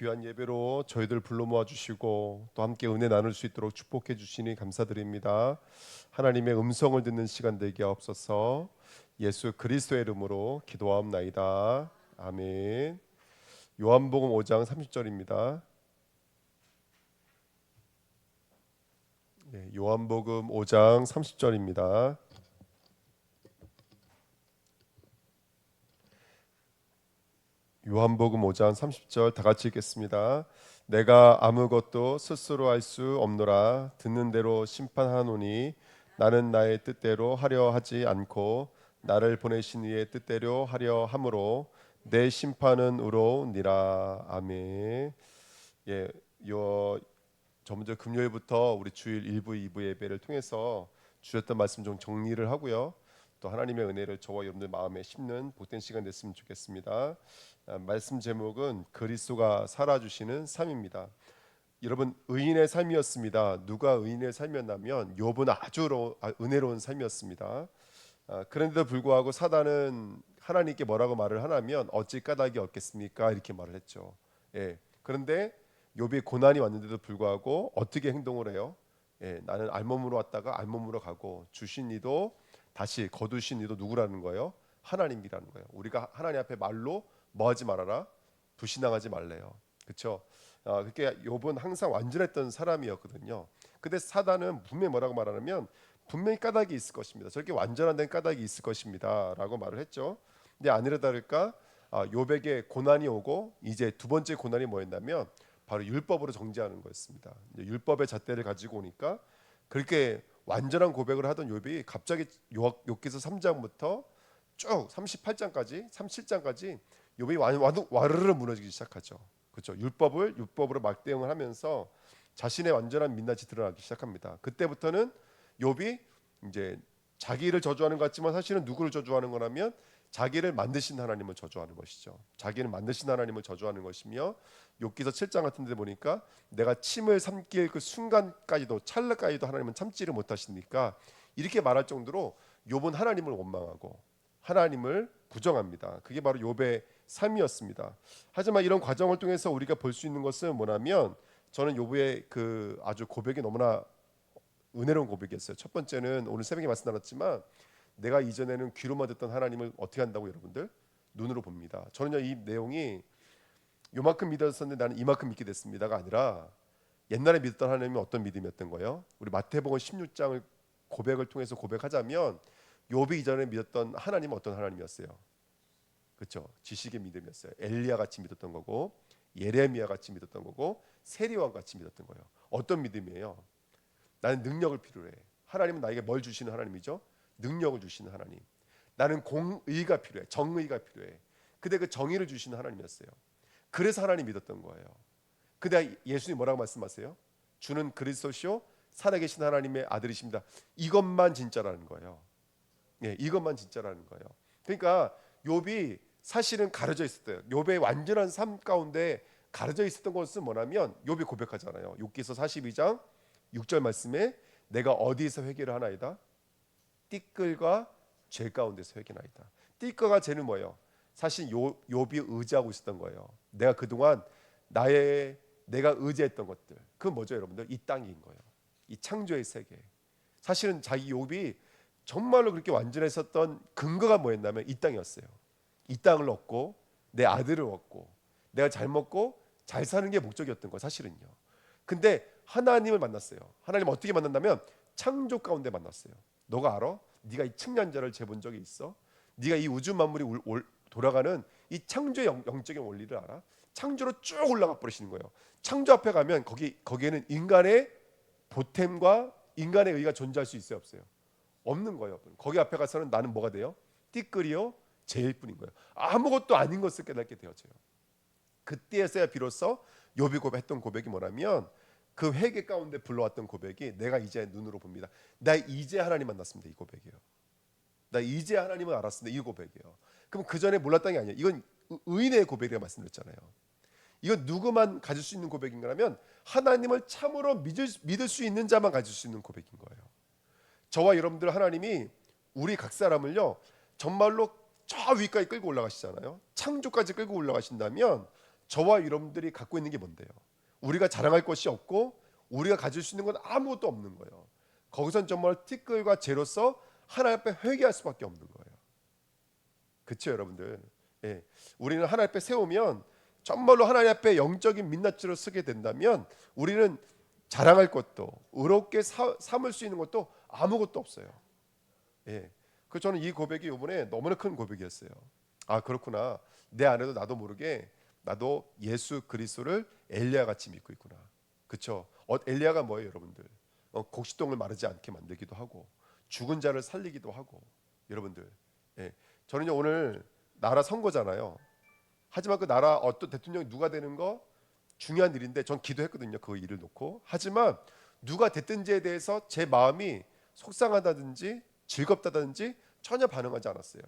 귀한 예배로 저희들 불러 모아 주시고 또 함께 은혜 나눌 수 있도록 축복해 주시니 감사드립니다. 하나님의 음성을 듣는 시간 되게 하옵소서. 예수 그리스도의 이름으로 기도하옵나이다. 아멘. 요한복음 5장 30절입니다. 요한복음 5장 30절입니다. 요한복음 5장 30절 다 같이 읽겠습니다. 내가 아무것도 스스로 할 수 없노라. 듣는 대로 심판하노니 나는 나의 뜻대로 하려 하지 않고 나를 보내신 이의 뜻대로 하려 함으로 내 심판은 의로우니라. 아멘. 예, 저 먼저 금요일부터 우리 주일 1부, 2부 예배를 통해서 주셨던 말씀 좀 정리를 하고요. 또 하나님의 은혜를 저와 여러분들 마음에 심는 복된 시간 됐으면 좋겠습니다. 말씀 제목은 그리스도가 살아주시는 삶입니다. 여러분, 의인의 삶이었습니다. 누가 의인의 삶이었냐면 욥은 아주 은혜로운 삶이었습니다. 그런데도 불구하고 사단은 하나님께 뭐라고 말을 하냐면 어찌 까닭이 없겠습니까? 이렇게 말을 했죠. 예. 그런데 욥이 고난이 왔는데도 불구하고 어떻게 행동을 해요? 예, 나는 알몸으로 왔다가 알몸으로 가고 주신 이도 다시 거두신 이도 누구라는 거예요? 하나님이라는 거예요. 우리가 하나님 앞에 말로 뭐 하지 말아라? 불신앙하지 말래요. 그렇죠? 그렇게 욥은 항상 완전했던 사람이었거든요. 근데 사단은 분명히 뭐라고 말하냐면 분명히 까닭이 있을 것입니다. 저렇게 완전한 된 까닭이 있을 것입니다라고 말을 했죠. 근데 아니라 다를까 욥에게 고난이 오고 이제 두 번째 고난이 뭐였냐면 바로 율법으로 정죄하는 거였습니다. 율법의 잣대를 가지고 오니까 그렇게 완전한 고백을 하던 욥이 갑자기 욥기서 3장부터 쭉 38장까지 37장까지 욥이 와르르 무너지기 시작하죠. 그렇죠? 율법으로 막대응을 하면서 자신의 완전한 민낯이 드러나기 시작합니다. 그때부터는 욥이 이제 자기를 저주하는 것 같지만 사실은 누구를 저주하는 거냐면 자기를 만드신 하나님을 저주하는 것이죠. 자기를 만드신 하나님을 저주하는 것이며 욥기서 7장 같은 데 보니까 내가 침을 삼킬 그 순간까지도 찰나까지도 하나님은 참지를 못하시니까 이렇게 말할 정도로 욥은 하나님을 원망하고 하나님을 부정합니다. 그게 바로 욥의 삶이었습니다. 하지만 이런 과정을 통해서 우리가 볼 수 있는 것은 뭐냐면 저는 욥의 그 아주 고백이 너무나 은혜로운 고백이었어요. 첫 번째는 오늘 새벽에 말씀 나눴지만 내가 이전에는 귀로만 듣던 하나님을 어떻게 한다고 여러분들? 눈으로 봅니다. 저는요 이 내용이 요만큼 믿었었는데 나는 이만큼 믿게 됐습니다가 아니라 옛날에 믿었던 하나님이 어떤 믿음이었던 거예요? 우리 마태복음 16장을 고백을 통해서 고백하자면 욥이 이전에 믿었던 하나님은 어떤 하나님이었어요? 그렇죠? 지식의 믿음이었어요. 엘리야 같이 믿었던 거고 예레미야 같이 믿었던 거고 세리왕 같이 믿었던 거예요. 어떤 믿음이에요? 나는 능력을 필요해. 하나님은 나에게 뭘 주시는 하나님이죠? 능력을 주시는 하나님. 나는 공의가 필요해. 정의가 필요해. 근데 그 정의를 주시는 하나님이었어요. 그래서 하나님 믿었던 거예요. 근데 예수님 뭐라고 말씀하세요? 주는 그리스도시요 살아계신 하나님의 아들이십니다. 이것만 진짜라는 거예요. 예, 이것만 진짜라는 거예요. 그러니까 욥이 사실은 가려져 있었대요. 욥의 완전한 삶 가운데 가려져 있었던 것은 뭐냐면 욥이 고백하잖아요. 욥기서 42장 6절 말씀에 내가 어디서 회개를 하나이다? 띠끌과 죄 가운데서 회개나이다. 띠끌과 죄는 뭐예요? 사실 욥이 의지하고 있었던 거예요. 내가 그동안 내가 의지했던 것들. 그건 뭐죠, 여러분들? 이 땅인 거예요. 이 창조의 세계. 사실은 자기 욥이 정말로 그렇게 완전했었던 근거가 뭐였냐면 이 땅이었어요. 이 땅을 얻고 내 아들을 얻고 내가 잘 먹고 잘 사는 게 목적이었던 거예요. 사실은요. 근데 하나님을 만났어요. 하나님 어떻게 만났냐면 창조 가운데 만났어요. 너가 알아? 네가 이 측량자를 재본 적이 있어? 네가 이 우주 만물이 돌아가는 이 창조의 영적인 원리를 알아? 창조로 쭉 올라가 버리시는 거예요. 창조 앞에 가면 거기에는 인간의 보탬과 인간의 의가 존재할 수 있어요, 없어요? 없는 거예요. 거기 앞에 가서는 나는 뭐가 돼요? 띠끌이요 죄일 뿐인 거예요. 아무것도 아닌 것을 깨닫게 되어져요. 그때에서야 비로소 욥이 고백했던 고백이 뭐냐면 그 회개 가운데 불러왔던 고백이 내가 이제 눈으로 봅니다. 나 이제 하나님 만났습니다. 이 고백이에요. 나 이제 하나님을 알았습니다. 이 고백이에요. 그럼 그 전에 몰랐던 게 아니에요. 이건 의인의 고백이라고 말씀드렸잖아요. 이건 누구만 가질 수 있는 고백인가라면 하나님을 참으로 믿을 수 있는 자만 가질 수 있는 고백인 거예요. 저와 여러분들 하나님이 우리 각 사람을요 정말로 저 위까지 끌고 올라가시잖아요. 창조까지 끌고 올라가신다면 저와 여러분들이 갖고 있는 게 뭔데요? 우리가 자랑할 것이 없고 우리가 가질 수 있는 건 아무것도 없는 거예요. 거기선 정말 티끌과 재로서 하나님 앞에 회개할 수밖에 없는 거예요. 그렇죠, 여러분들? 예. 우리는 하나님 앞에 세우면 정말로 하나님 앞에 영적인 민낯으로 서게 된다면 우리는 자랑할 것도 의롭게 삼을 수 있는 것도 아무것도 없어요. 예. 그 저는 이 고백이 이번에 너무나 큰 고백이었어요. 아, 그렇구나. 내 안에도 나도 모르게 나도 예수 그리스도를 엘리야 같이 믿고 있구나. 그렇죠? 엘리야가 뭐예요, 여러분들? 곡식동을 마르지 않게 만들기도 하고 죽은 자를 살리기도 하고. 여러분들, 예. 저는 오늘 나라 선거잖아요. 하지만 그 나라 어떤 대통령이 누가 되는 거 중요한 일인데 전 기도했거든요. 그 일을 놓고. 하지만 누가 됐든지에 대해서 제 마음이 속상하다든지 즐겁다든지 전혀 반응하지 않았어요.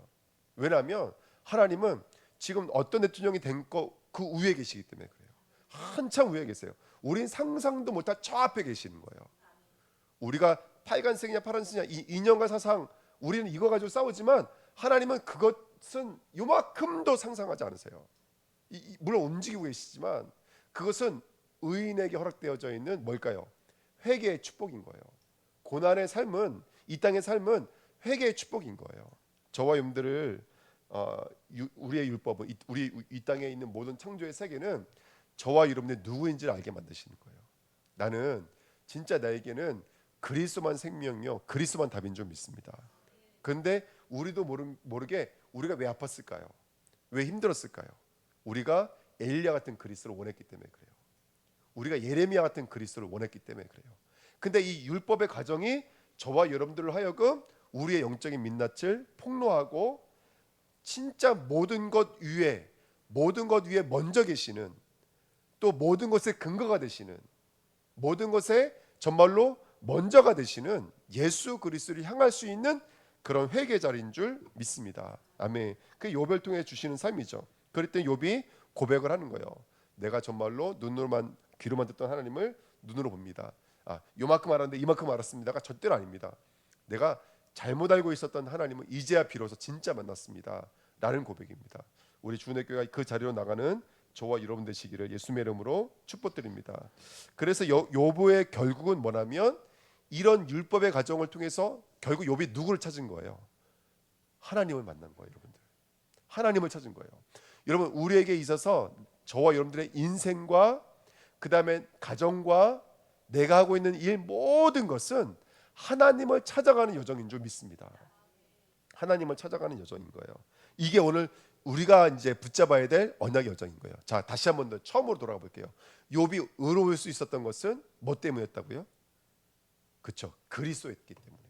왜냐하면 하나님은 지금 어떤 대통령이 된 거 그 위에 계시기 때문에 그래요. 한참 위에 계세요. 우린 상상도 못할 저 앞에 계시는 거예요. 우리가 빨간색이냐 파란색이냐 이 이념과 사상 우리는 이거 가지고 싸우지만 하나님은 그것은 요만큼도 상상하지 않으세요. 물론 움직이고 계시지만 그것은 의인에게 허락되어져 있는 뭘까요? 회개의 축복인 거예요. 고난의 삶은 이 땅의 삶은 회개의 축복인 거예요. 저와 여러분들을 우리의 율법은 우리 이 땅에 있는 모든 창조의 세계는 저와 여러분의 누구인지를 알게 만드시는 거예요. 나는 진짜 나에게는 그리스도만 생명이요 그리스도만 답인 줄 믿습니다. 그런데 우리도 모르게 우리가 왜 아팠을까요? 왜 힘들었을까요? 우리가 엘리야 같은 그리스도를 원했기 때문에 그래요. 우리가 예레미야 같은 그리스도를 원했기 때문에 그래요. 근데 이 율법의 과정이 저와 여러분들을 하여금 우리의 영적인 민낯을 폭로하고 진짜 모든 것 위에 먼저 계시는 또 모든 것의 근거가 되시는 모든 것에 정말로 먼저가 되시는 예수 그리스도를 향할 수 있는 그런 회개 자리인 줄 믿습니다. 아멘. 그 욥을 통해 주시는 삶이죠. 그럴 때 욥이 고백을 하는 거예요. 내가 정말로 눈으로만 귀로만 듣던 하나님을 눈으로 봅니다. 요만큼 알았는데 이만큼 알았습니다가 절대로 아닙니다. 내가 잘못 알고 있었던 하나님을 이제야 비로소 진짜 만났습니다. 라는 고백입니다. 우리 주은혜 교회가 그 자리로 나가는 저와 여러분 되시기를 예수님의 이름으로 축복드립니다. 그래서 욥의 결국은 뭐냐면 이런 율법의 과정을 통해서 결국 욥이 누구를 찾은 거예요? 하나님을 만난 거예요, 여러분들. 하나님을 찾은 거예요. 여러분, 우리에게 있어서 저와 여러분들의 인생과 그 다음에 가정과 내가 하고 있는 일 모든 것은 하나님을 찾아가는 여정인 줄 믿습니다. 하나님을 찾아가는 여정인 거예요. 이게 오늘 우리가 이제 붙잡아야 될 언약의 여정인 거예요. 자, 다시 한번 더 처음으로 돌아가 볼게요. 욥이 의로울 수 있었던 것은 뭐 때문이었다고요? 그렇죠. 그리스도였기 때문에.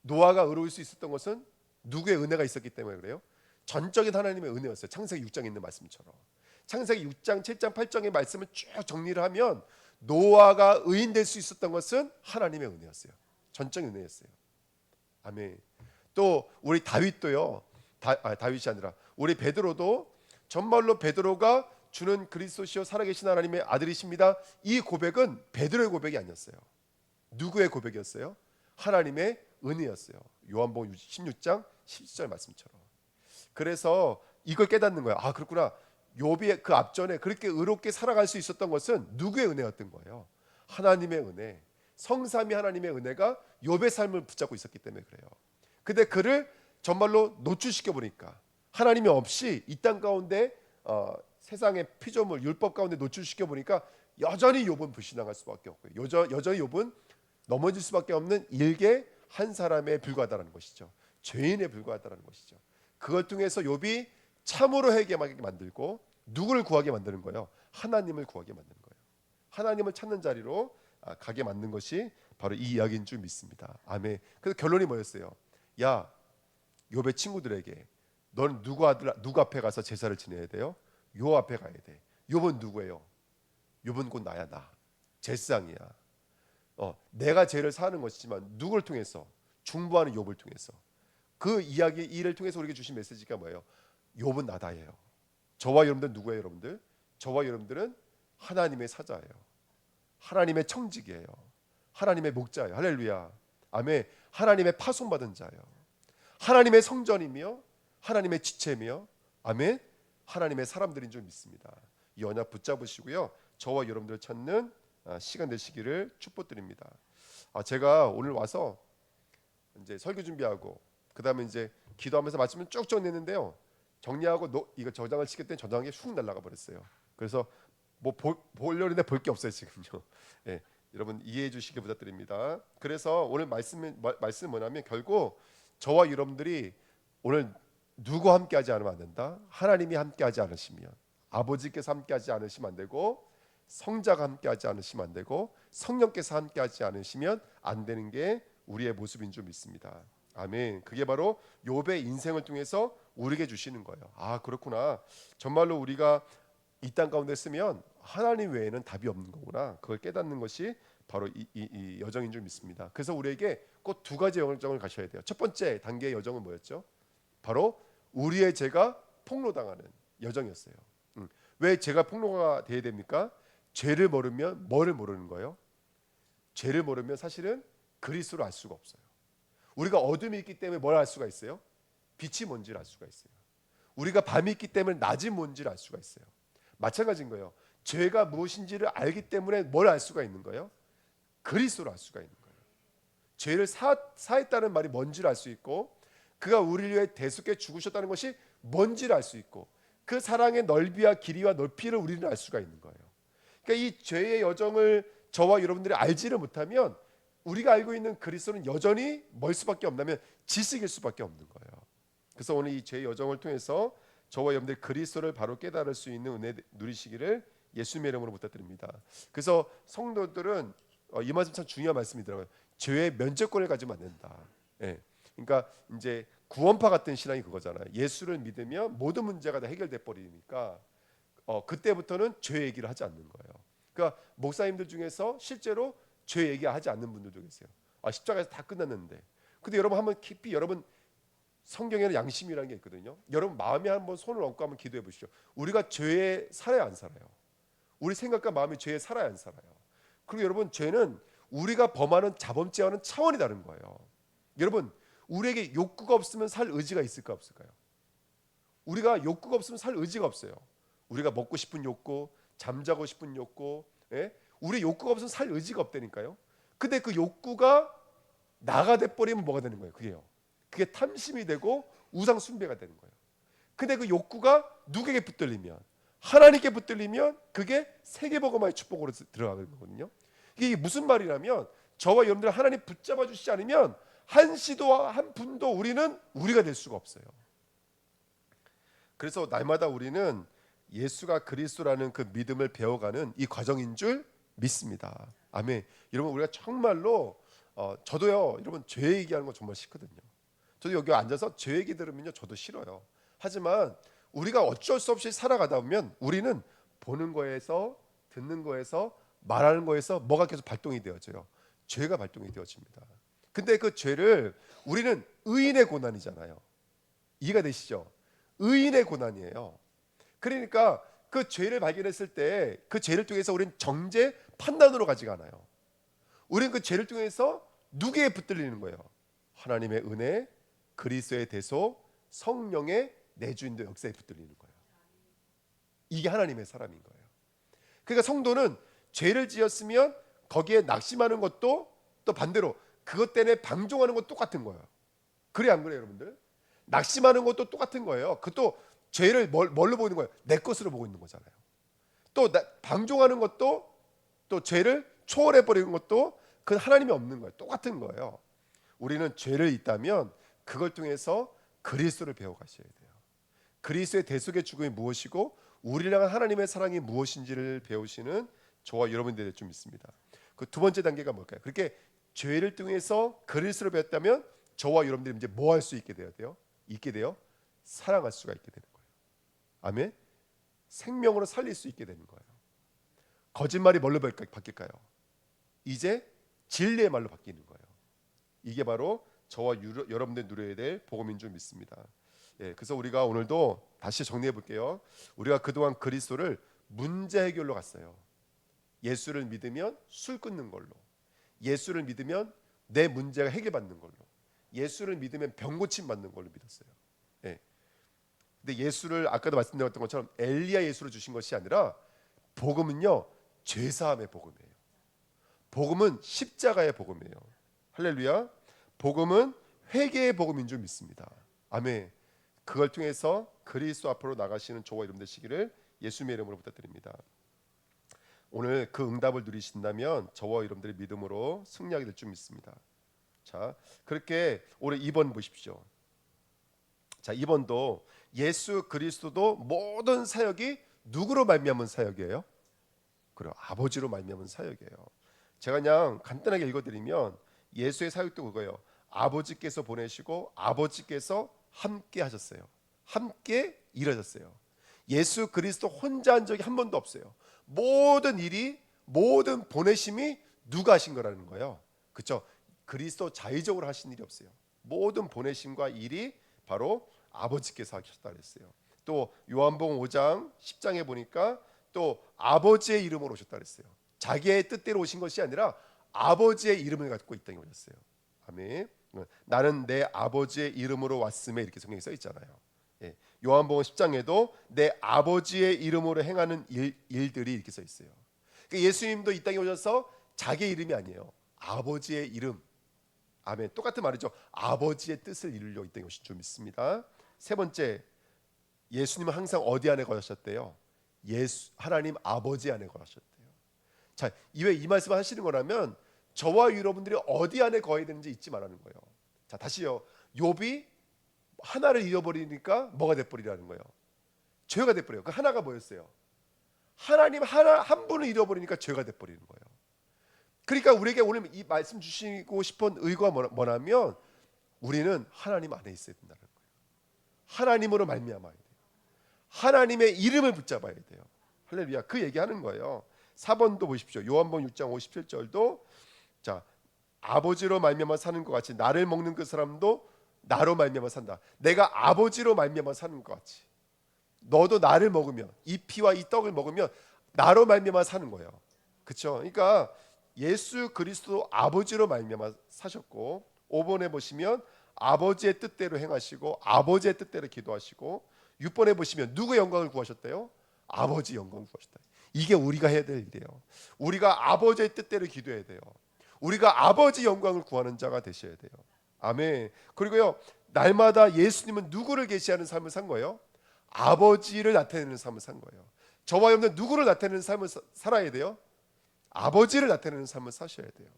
노아가 의로울 수 있었던 것은 누구의 은혜가 있었기 때문에 그래요? 전적인 하나님의 은혜였어요. 창세기 6장에 있는 말씀처럼. 창세기 6장, 7장, 8장의 말씀을 쭉 정리를 하면 노아가 의인 될 수 있었던 것은 하나님의 은혜였어요. 전적인 은혜였어요. 아멘. 또 우리 다윗도요. 다윗이 아니라 우리 베드로도 정말로 베드로가 주는 그리스도시요 살아계신 하나님의 아들이십니다. 이 고백은 베드로의 고백이 아니었어요. 누구의 고백이었어요? 하나님의 은혜였어요. 요한복음 16장 17절 말씀처럼. 그래서 이걸 깨닫는 거예요. 그렇구나. 욥이 그 앞전에 그렇게 의롭게 살아갈 수 있었던 것은 누구의 은혜였던 거예요? 하나님의 은혜. 성삼위 하나님의 은혜가 욥의 삶을 붙잡고 있었기 때문에 그래요. 근데 그를 정말로 노출시켜 보니까 하나님이 없이 이 땅 가운데 세상의 피조물 율법 가운데 노출시켜 보니까 여전히 욥은 불신앙할 수밖에 없고요. 여전히 욥은 넘어질 수밖에 없는 일개 한 사람에 불과하다는 것이죠. 죄인에 불과하다는 것이죠. 그걸 통해서 욥이 참으로 회개하게 만들고 누구를 구하게 만드는 거예요? 하나님을 구하게 만드는 거예요. 하나님을 찾는 자리로 가게 만든 것이 바로 이 이야기인 줄 믿습니다. 아멘. 그래서 결론이 뭐였어요? 야, 욥의 친구들에게 너는 누구 앞에 가서 제사를 지내야 돼요? 요 앞에 가야 돼. 욥은 누구예요? 욥은 곧 나야, 나. 제사장이야. 내가 죄를 사는 것이지만 누구를 통해서? 중보하는 욥을 통해서. 그 이야기 일을 통해서 우리에게 주신 메시지가 뭐예요? 욥은 나다예요. 저와 여러분들 누구예요, 여러분들? 저와 여러분들은 하나님의 사자예요. 하나님의 청직이에요. 하나님의 목자예요. 할렐루야. 아멘. 하나님의 파송받은 자예요. 하나님의 성전이며 하나님의 지체며 아멘. 하나님의 사람들인 줄 믿습니다. 이 언약 붙잡으시고요. 저와 여러분들 찾는 시간 되시기를 축복드립니다. 제가 오늘 와서 이제 설교 준비하고 그다음에 이제 기도하면서 말씀을 쭉 정리했는데요. 정리하고 이거 저장을 치겠더니 저장이 훅 날아가 버렸어요. 그래서 뭐 보려고 했는데 볼 게 없어요 지금요. 예, 여러분 이해해 주시기 부탁드립니다. 그래서 오늘 말씀 뭐냐면 결국 저와 여러분들이 오늘 누구 함께하지 않으면 안 된다. 하나님이 함께하지 않으시면, 아버지께서 함께하지 않으시면 안 되고, 성자가 함께하지 않으시면 안 되고, 성령께서 함께하지 않으시면 안 되는 게 우리의 모습인 줄 믿습니다. 아멘. 그게 바로 욥의 인생을 통해서 우리에게 주시는 거예요. 그렇구나. 정말로 우리가 이 땅 가운데 쓰면 하나님 외에는 답이 없는 거구나. 그걸 깨닫는 것이 바로 이 여정인 줄 믿습니다. 그래서 우리에게 꼭 두 가지 여정을 가셔야 돼요. 첫 번째 단계의 여정은 뭐였죠? 바로 우리의 죄가 폭로당하는 여정이었어요. 왜 죄가 폭로가 돼야 됩니까? 죄를 모르면 뭐를 모르는 거예요? 죄를 모르면 사실은 그리스도를 알 수가 없어요. 우리가 어둠이 있기 때문에 뭘 알 수가 있어요? 빛이 뭔지를 알 수가 있어요. 우리가 밤이 있기 때문에 낮이 뭔지를 알 수가 있어요. 마찬가지인 거예요. 죄가 무엇인지를 알기 때문에 뭘 알 수가 있는 거예요? 그리스도를 알 수가 있는 거예요. 죄를 사했다는 말이 뭔지를 알 수 있고, 그가 우리를 위해 대속에 죽으셨다는 것이 뭔지를 알 수 있고, 그 사랑의 넓이와 길이와 높이를 우리는 알 수가 있는 거예요. 그러니까 이 죄의 여정을 저와 여러분들이 알지를 못하면 우리가 알고 있는 그리스도는 여전히 뭘 수밖에 없냐면 지식일 수밖에 없는 거예요. 그래서 오늘 이 죄의 여정을 통해서 저와 여러분들 그리스도를 바로 깨달을 수 있는 은혜 누리시기를 예수님의 이름으로 부탁드립니다. 그래서 성도들은 이 말씀 참 중요한 말씀이더라고요. 죄의 면죄권을 가지면 안 된다. 예. 그러니까 이제 구원파 같은 신앙이 그거잖아요. 예수를 믿으면 모든 문제가 다 해결돼 버리니까 그때부터는 죄 얘기를 하지 않는 거예요. 그러니까 목사님들 중에서 실제로 죄 얘기하지 않는 분들도 계세요. 십자가에서 다 끝났는데. 근데 여러분 한번 깊이 여러분 성경에는 양심이라는 게 있거든요. 여러분 마음에 한번 손을 얹고 한번 기도해 보시죠. 우리가 죄에 살아야 안 살아요? 우리 생각과 마음이 죄에 살아야 안 살아요? 그리고 여러분 죄는 우리가 범하는 자범죄와는 차원이 다른 거예요. 여러분 우리에게 욕구가 없으면 살 의지가 있을까 없을까요? 우리가 욕구가 없으면 살 의지가 없어요. 우리가 먹고 싶은 욕구, 잠자고 싶은 욕구, 우리 욕구가 없으면 살 의지가 없다니까요. 근데 그 욕구가 나가 돼 버리면 뭐가 되는 거예요? 그게 탐심이 되고 우상 숭배가 되는 거예요. 근데 그 욕구가 누구에게 붙들리면, 하나님께 붙들리면 그게 세계복음화의 축복으로 들어가는 거거든요. 이게 무슨 말이냐면 저와 여러분들 하나님 붙잡아 주시지 않으면 한시도 한 분도 우리가 될 수가 없어요. 그래서 날마다 우리는 예수가 그리스도라는 그 믿음을 배워가는 이 과정인 줄 믿습니다. 아멘. 여러분 우리가 정말로 저도요 여러분 죄 얘기하는 거 정말 싫거든요. 저도 여기 앉아서 죄 얘기 들으면요 저도 싫어요. 하지만 우리가 어쩔 수 없이 살아가다 보면 우리는 보는 거에서 듣는 거에서 말하는 거에서 뭐가 계속 발동이 되어져요. 죄가 발동이 되어집니다. 근데 그 죄를 우리는 의인의 고난이잖아요. 이해가 되시죠? 의인의 고난이에요. 그러니까 그 죄를 발견했을 때 그 죄를 통해서 우리는 정죄 판단으로 가지가 않아요. 우리는 그 죄를 통해서 누구에 붙들리는 거예요? 하나님의 은혜, 그리스도의 대속, 성령의 내주인도 역사에 붙들리는 거예요. 이게 하나님의 사람인 거예요. 그러니까 성도는 죄를 지었으면 거기에 낙심하는 것도 또 반대로 그것 때문에 방종하는 것도 똑같은 거예요. 그래 안 그래요 여러분들? 낙심하는 것도 똑같은 거예요. 그것도 죄를 뭘로 보이는 거예요? 내 것으로 보고 있는 거잖아요. 또 방종하는 것도 또 죄를 초월해 버리는 것도 그건 하나님이 없는 거예요. 똑같은 거예요. 우리는 죄를 있다면 그걸 통해서 그리스도를 배워가셔야 돼요. 그리스도의 대속의 죽음이 무엇이고 우리를 향한 하나님의 사랑이 무엇인지를 배우시는 저와 여러분들이 될 줄 믿습니다. 그 두 번째 단계가 뭘까요? 그렇게 죄를 통해서 그리스도를 배웠다면 저와 여러분들이 이제 뭐 할 수 있게 돼요? 사랑할 수가 있게 되는 거예요. 아멘. 생명으로 살릴 수 있게 되는 거예요. 거짓말이 뭘로 바뀔까요? 이제 진리의 말로 바뀌는 거예요. 이게 바로 저와 여러분들 누려야 될 복음인 줄 믿습니다. 그래서 우리가 오늘도 다시 정리해 볼게요. 우리가 그동안 그리스도를 문제 해결로 갔어요. 예수를 믿으면 술 끊는 걸로, 예수를 믿으면 내 문제가 해결받는 걸로, 예수를 믿으면 병 고침 받는 걸로 믿었어요. 근데 예수를 아까도 말씀드렸던 것처럼 엘리야 예수로 주신 것이 아니라 복음은요 죄사함의 복음이에요. 복음은 십자가의 복음이에요. 할렐루야. 복음은 회개의 복음인 줄 믿습니다. 아멘. 그걸 통해서 그리스도 앞으로 나가시는 저와 여러분 되시기를 예수님의 이름으로 부탁드립니다. 오늘 그 응답을 누리신다면 저와 여러분들의 믿음으로 승리하게 될 줄 믿습니다. 자, 그렇게 올해 2번 보십시오. 자, 2번도 예수 그리스도도 모든 사역이 누구로 말미암은 사역이에요? 그래, 아버지로 말미암은 사역이에요. 제가 그냥 간단하게 읽어드리면 예수의 사역도 그거예요. 아버지께서 보내시고 아버지께서 함께 하셨어요. 함께 일하셨어요. 예수 그리스도 혼자 한 적이 한 번도 없어요. 모든 일이, 모든 보내심이 누가 하신 거라는 거예요. 그렇죠? 그리스도 자의적으로 하신 일이 없어요. 모든 보내심과 일이 바로 아버지께서 하셨다 그랬어요. 또 요한복음 5장 10장에 보니까 또 아버지의 이름으로 오셨다 그랬어요. 자기의 뜻대로 오신 것이 아니라 아버지의 이름을 갖고 이 땅에 오셨어요. 아멘. 나는 내 아버지의 이름으로 왔음에 이렇게 성경에 써 있잖아요. 예. 요한복음 10장에도 내 아버지의 이름으로 행하는 일들이 이렇게 써 있어요. 그러니까 예수님도 이 땅에 오셔서 자기의 이름이 아니에요. 아버지의 이름. 아멘. 똑같은 말이죠. 아버지의 뜻을 이루려 이 땅에 오신 줄 믿습니다. 세 번째, 예수님은 항상 어디 안에 거하셨대요? 하나님 아버지 안에 거하셨대요. 자, 이 말씀을 하시는 거라면 저와 여러분들이 어디 안에 거해야 되는지 잊지 말라는 거예요. 자, 다시요. 욥이 하나를 잃어버리니까 뭐가 돼버리라는 거예요? 죄가 돼버려요. 그 하나가 뭐였어요? 하나님 한 분을 잃어버리니까 죄가 돼버리는 거예요. 그러니까 우리에게 오늘 이 말씀 주시고 싶은 의도가 뭐냐면 우리는 하나님 안에 있어야 된다는 거예요. 하나님으로 말미암아야 돼요. 하나님의 이름을 붙잡아야 돼요. 할렐루야. 그 얘기하는 거예요. 4번도 보십시오. 요한복음 6장 57절도 자, 아버지로 말미암아 사는 것 같이 나를 먹는 그 사람도 나로 말미암아 산다. 내가 아버지로 말미암아 사는 것 같이 너도 나를 먹으면 이 피와 이 떡을 먹으면 나로 말미암아 사는 거예요. 그렇죠? 그러니까 예수 그리스도 아버지로 말미암아 사셨고 5번에 보시면 아버지의 뜻대로 행하시고 아버지의 뜻대로 기도하시고 6번에 보시면 누구의 영광을 구하셨대요? 아버지 영광을 구하셨다. 이게 우리가 해야 될 일이에요. 우리가 아버지의 뜻대로 기도해야 돼요. 우리가 아버지 영광을 구하는 자가 되셔야 돼요. 아멘. 그리고요, 날마다 예수님은 누구를 계시하는 삶을 산 거예요? 아버지를 나타내는 삶을 산 거예요. 저와 여러분은 누구를 나타내는 삶을 살아야 돼요? 아버지를 나타내는 삶을 사셔야 돼요.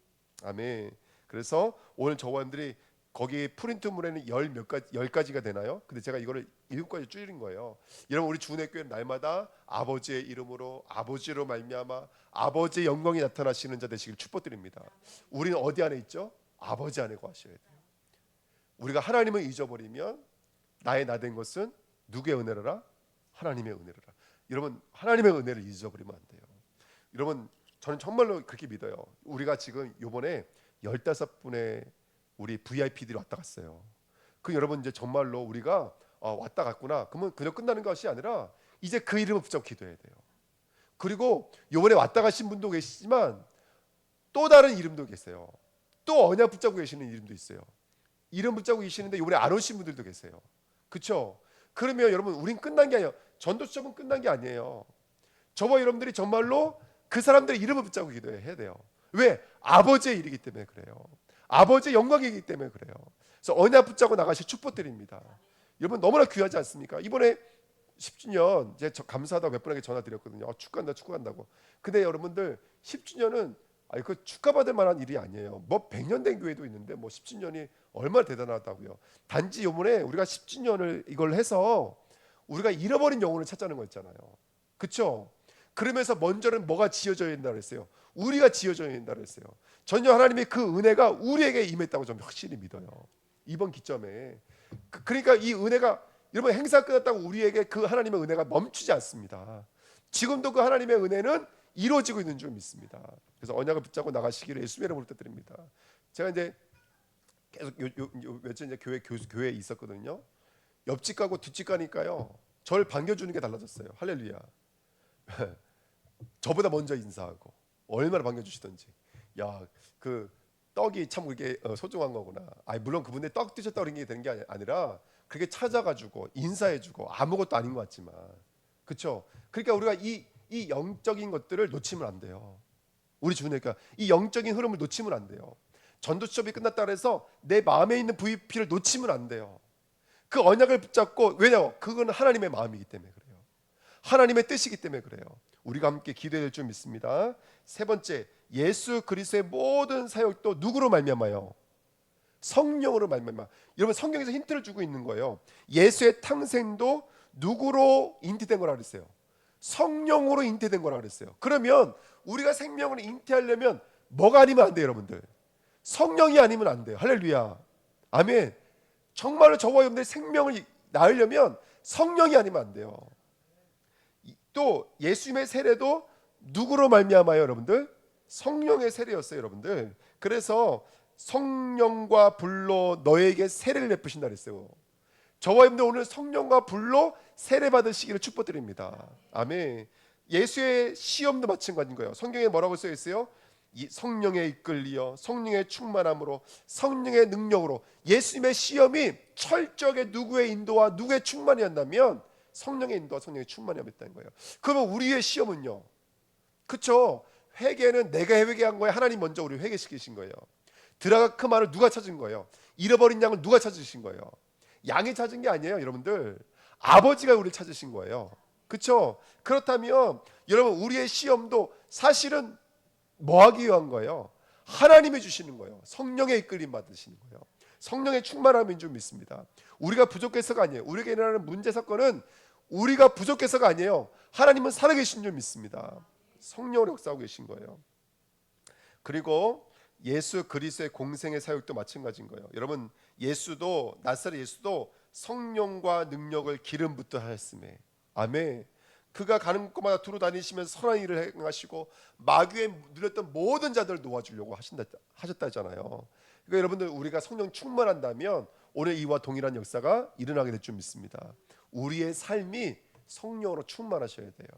아멘. 그래서 오늘 저와 여러분들이 거기 프린트물에는 열 가지가 되나요? 근데 제가 이거를 7가지 줄인 거예요. 여러분 우리 주은혜 교회는 날마다 아버지의 이름으로 아버지로 말미암아 아버지의 영광이 나타나시는 자 되시길 축복드립니다. 우리는 어디 안에 있죠? 아버지 안에 거하셔야 돼요. 우리가 하나님을 잊어버리면 나의 나 된 것은 누구의 은혜라? 하나님의 은혜라. 여러분 하나님의 은혜를 잊어버리면 안 돼요. 여러분 저는 정말로 그렇게 믿어요. 우리가 지금 이번에 15분의 우리 VIP들이 왔다 갔어요. 그 여러분 이제 정말로 우리가 왔다 갔구나. 그러면 그냥 끝나는 것이 아니라 이제 그 이름을 붙잡고 기도해야 돼요. 그리고 이번에 왔다 가신 분도 계시지만 또 다른 이름도 계세요. 또 언약 붙잡고 계시는 이름도 있어요. 이름 붙잡고 계시는데 이번에 안 오신 분들도 계세요. 그렇죠? 그러면 여러분 우린 끝난 게 아니에요. 전도 수업은 끝난 게 아니에요. 저와 여러분들이 정말로 그 사람들의 이름을 붙잡고 기도해야 돼요. 왜? 아버지의 일이기 때문에 그래요. 아버지의 영광이기 때문에 그래요. 그래서 언약 붙잡고 나가실 축복드립니다. 여러분 너무나 귀하지 않습니까? 이번에 10주년 제가 감사하다고 몇 분에게 전화 드렸거든요. 축구한다고. 근데 여러분들 10주년은 그 축하받을 만한 일이 아니에요. 뭐 100년 된 교회도 있는데 뭐 10주년이 얼마나 대단하다고요. 단지 이번에 우리가 10주년을 이걸 해서 우리가 잃어버린 영혼을 찾자는 거 있잖아요. 그렇죠? 그러면서 먼저는 뭐가 지어져야 된다 그랬어요? 우리가 지어져야 된다 그랬어요. 전혀 하나님의 그 은혜가 우리에게 임했다고 저는 확실히 믿어요. 이번 기점에 그러니까 이 은혜가 여러분 행사 끝났다고 우리에게 그 하나님의 은혜가 멈추지 않습니다. 지금도 그 하나님의 은혜는 이루어지고 있는 줄 믿습니다. 그래서 언약을 붙잡고 나가시기를 예수님의 이름으로 부탁드립니다. 제가 이제 계속 며칠 이제 교회에 있었거든요. 옆집 가고 뒷집 가니까요. 저를 반겨주는 게 달라졌어요. 할렐루야. 저보다 먼저 인사하고 얼마나 반겨주시던지. 야, 그 떡이 참 그게 소중한 거구나. 물론 그분들 떡 드셨다 그런 게 되는 게 아니라 그렇게 찾아가지고 인사해주고 아무것도 아닌 것 같지만, 그렇죠? 그러니까 우리가 이 영적인 것들을 놓치면 안 돼요. 우리 주님이니까 이 영적인 흐름을 놓치면 안 돼요. 전도 수업이 끝났다 그래서 내 마음에 있는 VP를 놓치면 안 돼요. 그 언약을 붙잡고, 왜냐요? 그건 하나님의 마음이기 때문에 그래요. 하나님의 뜻이기 때문에 그래요. 우리가 함께 기도해야 될 줄 믿습니다. 세 번째, 예수 그리스도의 모든 사역도 누구로 말미암아요? 성령으로 말미암아. 여러분, 성경에서 힌트를 주고 있는 거예요. 예수의 탄생도 누구로 잉태된 거라 그랬어요? 성령으로 잉태된 거라 그랬어요. 그러면 우리가 생명을 잉태하려면 뭐가 아니면 안 돼요, 여러분들? 성령이 아니면 안 돼요. 할렐루야, 아멘. 정말로 저와 여러분들의 생명을 낳으려면 성령이 아니면 안 돼요. 또 예수님의 세례도 누구로 말미암아요, 여러분들? 성령의 세례였어요, 여러분들. 그래서 성령과 불로 너에게 세례를 베푸신다 그랬어요. 저와 여러분들 오늘 성령과 불로 세례 받으시기를 축복드립니다. 아멘. 예수의 시험도 마찬가지인 거예요. 성경에 뭐라고 써 있어요? 이 성령에 이끌리어 성령의 충만함으로 성령의 능력으로. 예수님의 시험이 철저하게 누구의 인도와 누구의 충만이었다면 성령의 인도와 성령의 충만이었다는 거예요. 그러면 우리의 시험은요, 그렇죠? 회개는 내가 회개한 거예요? 하나님 먼저 우리 회개시키신 거예요. 드라가 그 말을 누가 찾은 거예요? 잃어버린 양을 누가 찾으신 거예요? 양이 찾은 게 아니에요, 여러분들. 아버지가 우리를 찾으신 거예요. 그렇죠? 그렇다면 여러분, 우리의 시험도 사실은 뭐 하기 위한 거예요? 하나님이 주시는 거예요. 성령의 이끌림 받으시는 거예요. 성령의 충만함인 줄 믿습니다. 우리가 부족해서가 아니에요. 우리에게 일어나는 문제 사건은 우리가 부족해서가 아니에요. 하나님은 살아계신 줄 믿습니다. 성령으로 역사하고 계신 거예요. 그리고 예수 그리스도의 공생의 사역도 마찬가지인 거예요. 여러분, 예수도, 나사렛 예수도 성령과 능력을 기름부터 하였음에, 아멘. 그가 가는 곳마다 두루 다니시면서 선한 일을 행하시고 마귀에 눌렸던 모든 자들을 놓아주려고 하셨다잖아요. 그러니까 여러분들, 우리가 성령 충만한다면 오늘 이와 동일한 역사가 일어나게 될 줄 믿습니다. 우리의 삶이 성령으로 충만하셔야 돼요.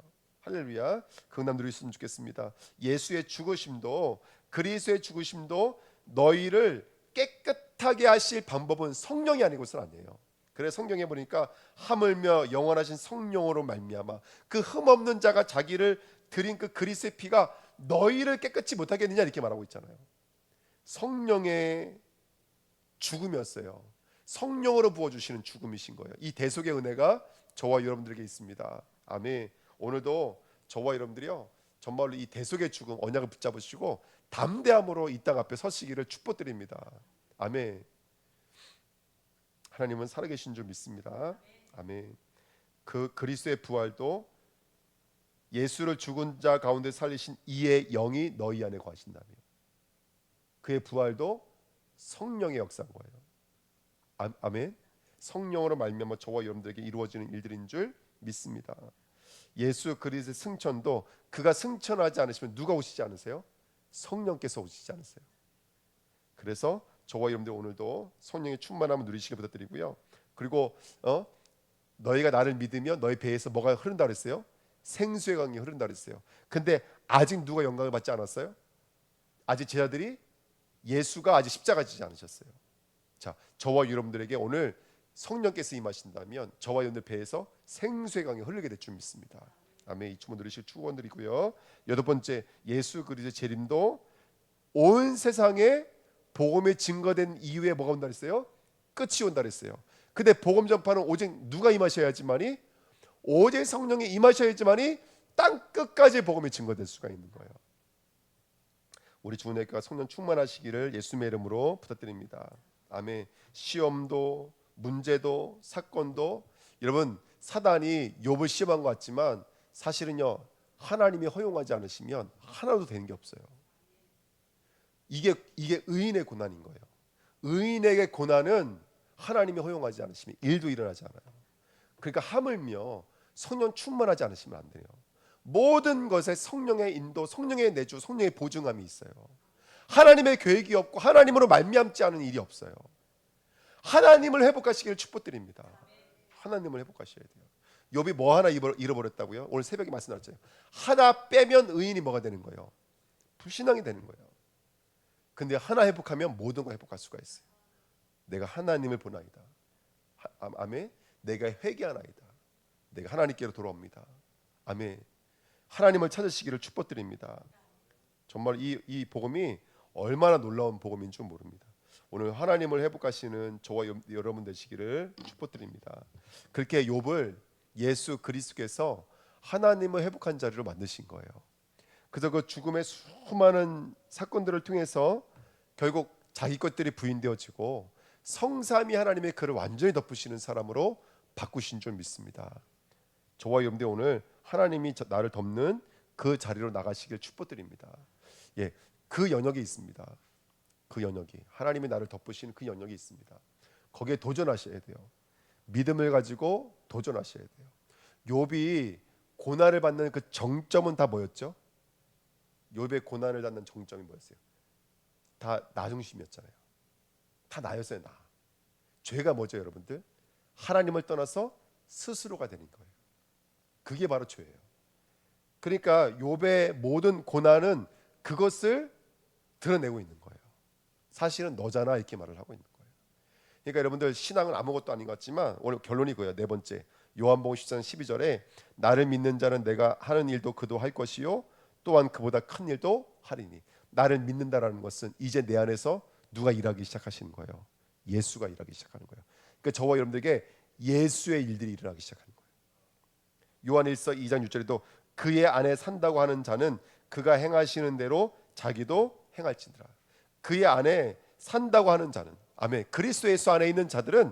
할렐루야. 그건 누리셨으면 좋겠습니다. 예수의 죽으심도, 그리스도의 죽으심도 너희를 깨끗하게 하실 방법은 성령이 아니고서는 아니에요. 그래서 성경에 보니까 하물며 영원하신 성령으로 말미암아 그 흠없는 자가 자기를 드린 그 그리스도의 피가 너희를 깨끗이 못하겠느냐, 이렇게 말하고 있잖아요. 성령의 죽음이었어요. 성령으로 부어주시는 죽음이신 거예요. 이 대속의 은혜가 저와 여러분들에게 있습니다. 아멘. 오늘도 저와 여러분들이요, 정말로 이 대속의 죽음 언약을 붙잡으시고 담대함으로 이 땅 앞에 서시기를 축복드립니다. 아멘. 하나님은 살아계신 줄 믿습니다. 아멘. 그 그리스도의 부활도 예수를 죽은 자 가운데 살리신 이의 영이 너희 안에 거하신다며. 그의 부활도 성령의 역사인 거예요. 아멘. 성령으로 말미암아 저와 여러분들에게 이루어지는 일들인 줄 믿습니다. 예수 그리스도의 승천도 그가 승천하지 않으시면 누가 오시지 않으세요? 성령께서 오시지 않으세요. 그래서 저와 여러분들 오늘도 성령의 충만함을 누리시길 부탁드리고요. 그리고 너희가 나를 믿으면 너희 배에서 뭐가 흐른다 그랬어요? 생수의 강이 흐른다 그랬어요. 근데 아직 누가 영광을 받지 않았어요? 아직 제자들이, 예수가 아직 십자가 지지 않으셨어요. 자, 저와 여러분들에게 오늘 성령께서 임하신다면 저와 여러분들 배에서 생수의 강이 흐르게 될 줄 믿습니다. 아멘. 이 주문 누리실 축원드리고요. 여덟 번째, 예수 그리스도의 재림도 온 세상에 복음이 증거된 이후에 뭐가 온다 그랬어요? 끝이 온다 그랬어요. 근데 복음 전파는 오직 누가 임하셔야지만이, 오직 성령이 임하셔야지만이 땅 끝까지 복음이 증거될 수가 있는 거예요. 우리 주님께가 성령 충만하시기를 예수님의 이름으로 부탁드립니다. 아멘. 시험도, 문제도, 사건도, 여러분, 사단이 욥을 시험한 것 같지만 사실은요, 하나님이 허용하지 않으시면 하나도 되는 게 없어요. 이게 의인의 고난인 거예요. 의인에게 고난은 하나님이 허용하지 않으시면 일도 일어나지 않아요. 그러니까 하물며 성령 충만하지 않으시면 안 돼요. 모든 것에 성령의 인도, 성령의 내주, 성령의 보증함이 있어요. 하나님의 계획이 없고 하나님으로 말미암지 않은 일이 없어요. 하나님을 회복하시기를 축복드립니다. 하나님을 회복하셔야 돼요. 욥이 뭐 하나 잃어버렸다고요? 오늘 새벽에 말씀 나눴잖아요. 하나 빼면 의인이 뭐가 되는 거예요? 불신앙이 되는 거예요. 근데 하나 회복하면 모든 걸 회복할 수가 있어요. 내가 하나님을 보나이다. 아멘. 내가 회개하나이다. 내가 하나님께로 돌아옵니다. 아멘. 하나님을 찾으시기를 축복드립니다. 정말 이 복음이 얼마나 놀라운 복음인 줄 모릅니다. 오늘 하나님을 회복하시는 저와 여러분 되시기를 축복드립니다. 그렇게 욥을 예수 그리스도께서 하나님을 회복한 자리로 만드신 거예요. 그래서 그 죽음의 수많은 사건들을 통해서 결국 자기 것들이 부인되어지고 성삼위 하나님의 그를 완전히 덮으시는 사람으로 바꾸신 줄 믿습니다. 저와 여러분들 오늘 하나님이 나를 덮는 그 자리로 나가시길 축복드립니다. 예, 그 연역이 있습니다. 그 연역이 하나님이 나를 덮으시는 그 연역이 있습니다. 거기에 도전하셔야 돼요. 믿음을 가지고 도전하셔야 돼요. 욥이 고난을 받는 그 정점은 다 뭐였죠? 욥의 고난을 받는 정점이 뭐였어요? 다 나 중심이었잖아요. 다 나였어요. 나. 죄가 뭐죠, 여러분들? 하나님을 떠나서 스스로가 되는 거예요. 그게 바로 죄예요. 그러니까 욥의 모든 고난은 그것을 드러내고 있는 거예요. 사실은 너잖아 이렇게 말을 하고 있는 거예요. 그러니까 여러분들 신앙은 아무것도 아닌 것 같지만 오늘 결론이 그거예요. 네 번째 요한복음 14장 12절에 나를 믿는 자는 내가 하는 일도 그도 할 것이요 또한 그보다 큰 일도 하리니. 나를 믿는다라는 것은 이제 내 안에서 누가 일하기 시작하시는 거예요. 예수가 일하기 시작하는 거예요. 그러니까 저와 여러분들에게 예수의 일들이 일어나기 시작하는 거예요. 요한일서 2장 6절에도 그의 안에 산다고 하는 자는 그가 행하시는 대로 자기도 행할지니라. 그의 안에 산다고 하는 자는 아멘. 그리스도 예수 안에 있는 자들은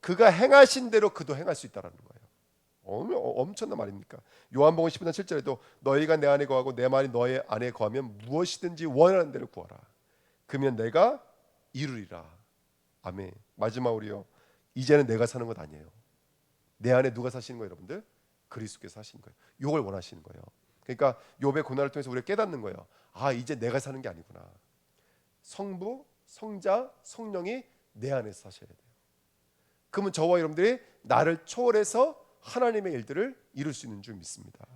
그가 행하신 대로 그도 행할 수 있다라는 거예요. 엄청난 말입니까? 요한복음 10장 7절에도 너희가 내 안에 거하고 내 말이 너희 안에 거하면 무엇이든지 원하는 대로 구하라. 그러면 내가 이루리라. 아멘. 마지막으로요. 이제는 내가 사는 것 아니에요. 내 안에 누가 사시는 거예요, 여러분들? 그리스도께서 하시는 거예요. 이걸 원하시는 거예요. 그러니까 욥의 고난을 통해서 우리가 깨닫는 거예요. 아, 이제 내가 사는 게 아니구나. 성부, 성자, 성령이 내 안에서 사셔야 돼요. 그러면 저와 여러분들이 나를 초월해서 하나님의 일들을 이룰 수 있는 줄 믿습니다.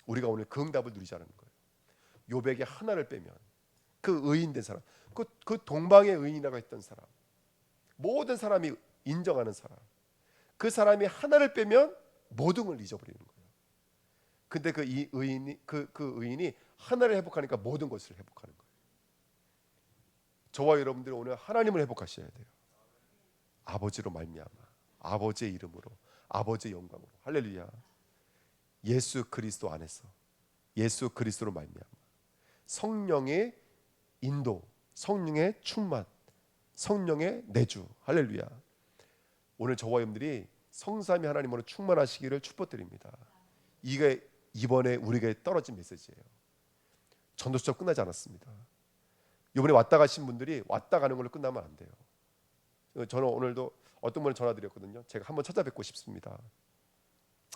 우리가 오늘 그 응답을 누리자는 거예요. 욥에게 하나를 빼면 그 의인된 사람, 그 동방의 의인이라고 했던 사람, 모든 사람이 인정하는 사람, 그 사람이 하나를 빼면 모든 걸 잊어버리는 거예요. 근데 그 의인이 하나를 회복하니까 모든 것을 회복하는 거예요. 저와 여러분들은 오늘 하나님을 회복하셔야 돼요. 아버지로 말미암아, 아버지의 이름으로, 아버지의 영광으로. 할렐루야. 예수 그리스도 안에서, 예수 그리스도로 말미암아 성령의 인도, 성령의 충만, 성령의 내주. 할렐루야. 오늘 저와 여러분들이 성삼위 하나님으로 충만하시기를 축복드립니다. 이게 이번에 우리에게 떨어진 메시지예요. 전도 수업 끝나지 않았습니다. 이번에 왔다 가신 분들이 왔다 가는 걸로 끝나면 안 돼요. 저는 오늘도 어떤 분을 전화드렸거든요. 제가 한번 찾아뵙고 싶습니다.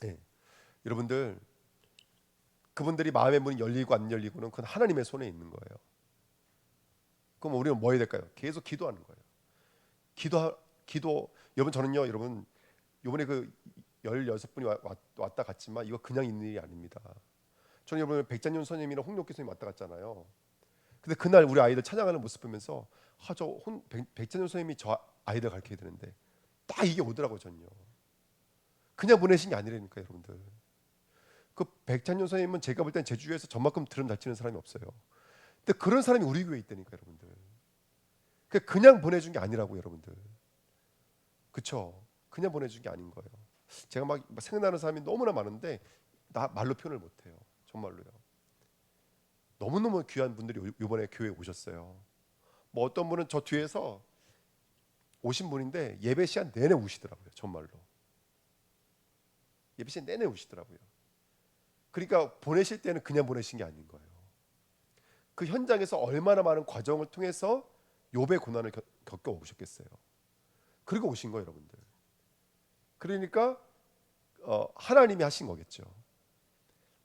네. 여러분들 그분들이 마음의 문이 열리고 안 열리고는 그건 하나님의 손에 있는 거예요. 그럼 우리는 뭐 해야 될까요? 계속 기도하는 거예요. 기도. 여러분 저는요, 여러분 이번에 그 16분이 왔다 갔지만 이거 그냥 있는 일이 아닙니다. 저는 여러분 백찬윤 선생님이랑 홍록기 선생님 왔다 갔잖아요. 근데 그날 우리 아이들 찬양하는 모습 보면서 백찬윤 선생님이 저 아이들 가르쳐야 되는데 딱 이게 오더라고요. 전요. 그냥 보내신 게 아니라니까 여러분들. 그 백찬윤 선생님은 제가 볼 땐 제주에서 저만큼 드럼 잘 치는 사람이 없어요. 근데 그런 사람이 우리 교회에 있다니까 여러분들. 그냥 보내준 게 아니라고 여러분들. 그렇죠? 그냥 보내준 게 아닌 거예요. 제가 막 생각나는 사람이 너무나 많은데 나 말로 표현을 못해요. 정말로요. 너무너무 귀한 분들이 이번에 교회에 오셨어요. 뭐 어떤 분은 저 뒤에서 오신 분인데 예배 시간 내내 우시더라고요. 정말로. 예배 시간 내내 우시더라고요. 그러니까 보내실 때는 그냥 보내신 게 아닌 거예요. 그 현장에서 얼마나 많은 과정을 통해서 욥의 고난을 겪어 오셨겠어요. 그리고 오신 거예요, 여러분들. 그러니까 하나님이 하신 거겠죠.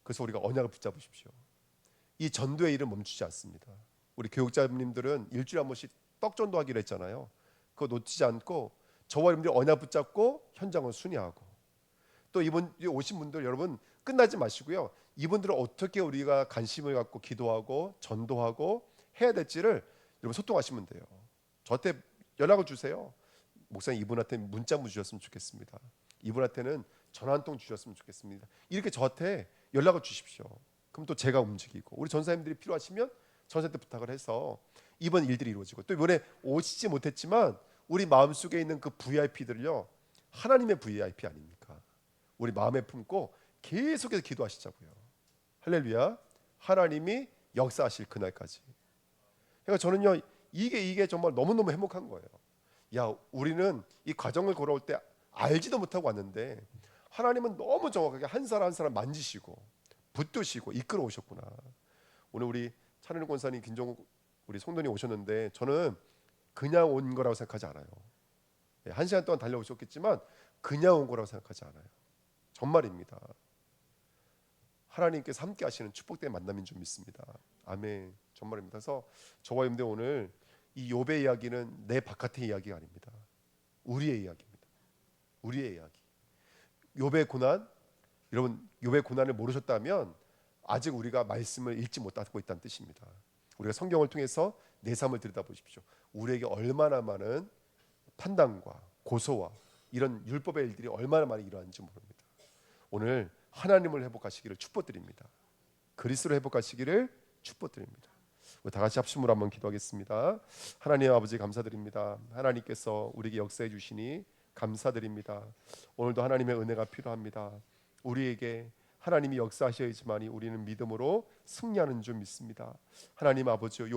그래서 우리가 언약을 붙잡으십시오. 이 전도의 일은 멈추지 않습니다. 우리 교육자님들은 일주일에 한 번씩 떡전도 하기로 했잖아요. 그거 놓치지 않고 저와 여러분들이 언약 붙잡고 현장을 순회하고, 또 이번 오신 분들 여러분 끝나지 마시고요. 이분들은 어떻게 우리가 관심을 갖고 기도하고 전도하고 해야 될지를 여러분 소통하시면 돼요. 저한테 연락을 주세요. 목사님 이분한테 문자 한번 주셨으면 좋겠습니다. 이분한테는 전화 한 통 주셨으면 좋겠습니다. 이렇게 저한테 연락을 주십시오. 그럼 또 제가 움직이고 우리 전사님들이 필요하시면 전사한테 부탁을 해서 이번 일들이 이루어지고 또 이번에 오시지 못했지만 우리 마음속에 있는 그 VIP들을요 하나님의 VIP 아닙니까? 우리 마음에 품고 계속해서 기도하시자고요. 할렐루야. 하나님이 역사하실 그날까지. 그러니까 저는요 이게 정말 너무너무 행복한 거예요. 야, 우리는 이 과정을 걸어올 때 알지도 못하고 왔는데 하나님은 너무 정확하게 한 사람 한 사람 만지시고 붙드시고 이끌어 오셨구나. 오늘 우리 차례는 권사님 김종국 우리 성도님 오셨는데 저는 그냥 온 거라고 생각하지 않아요. 한 시간 동안 달려오셨겠지만 그냥 온 거라고 생각하지 않아요. 정말입니다. 하나님께서 함께 하시는 축복된 만남인 줄 믿습니다. 아멘. 정말입니다. 그래서 저와 여러분들 오늘 이 욥의 이야기는 내 바깥의 이야기가 아닙니다. 우리의 이야기입니다. 우리의 이야기. 욥의 고난, 여러분 욥의 고난을 모르셨다면 아직 우리가 말씀을 읽지 못하고 있다는 뜻입니다. 우리가 성경을 통해서 내 삶을 들여다보십시오. 우리에게 얼마나 많은 판단과 고소와 이런 율법의 일들이 얼마나 많이 일어나는지 모릅니다. 오늘 하나님을 회복하시기를 축복드립니다. 그리스도를 회복하시기를 축복드립니다. 우리 다 같이 합심으로 한번 기도하겠습니다. 하나님 아버지 감사드립니다. 하나님께서 우리에게 역사해 주시니 감사드립니다. 오늘도 하나님의 은혜가 필요합니다. 우리에게 하나님이 역사하셔야지만이 우리는 믿음으로 승리하는 줄 믿습니다. 하나님 아버지요